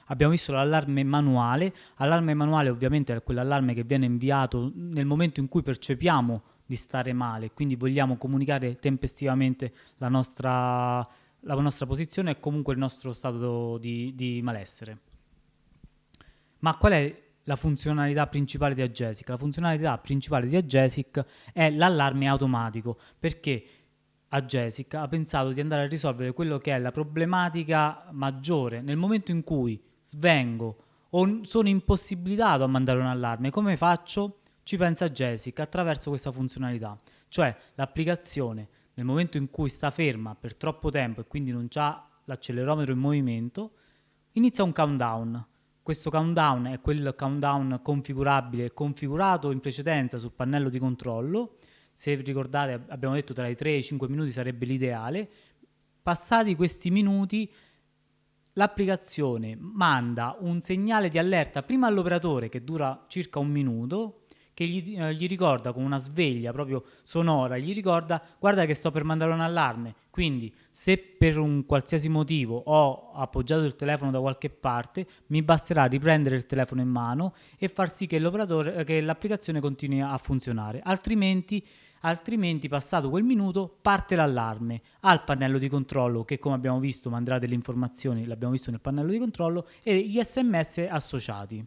Abbiamo visto l'allarme manuale. Allarme manuale ovviamente è quell'allarme che viene inviato nel momento in cui percepiamo di stare male, quindi vogliamo comunicare tempestivamente la nostra posizione e comunque il nostro stato di malessere. Ma qual è la funzionalità principale di aGesic? La funzionalità principale di aGesic è l'allarme automatico, perché aGesic ha pensato di andare a risolvere quello che è la problematica maggiore nel momento in cui svengo o sono impossibilitato a mandare un allarme. Come faccio? Ci pensa aGesic attraverso questa funzionalità, cioè l'applicazione nel momento in cui sta ferma per troppo tempo e quindi non c'ha l'accelerometro in movimento, inizia un countdown. Questo countdown è quel countdown configurabile, configurato in precedenza sul pannello di controllo. Se ricordate, abbiamo detto tra i 3 e i 5 minuti sarebbe l'ideale. Passati questi minuti, l'applicazione manda un segnale di allerta prima all'operatore, che dura circa un minuto, che gli ricorda con una sveglia proprio sonora, gli ricorda: guarda che sto per mandare un allarme. Quindi se per un qualsiasi motivo ho appoggiato il telefono da qualche parte, mi basterà riprendere il telefono in mano e far sì che l'applicazione continui a funzionare. Altrimenti, passato quel minuto, parte l'allarme al pannello di controllo, che come abbiamo visto manderà delle informazioni, l'abbiamo visto nel pannello di controllo, e gli SMS associati.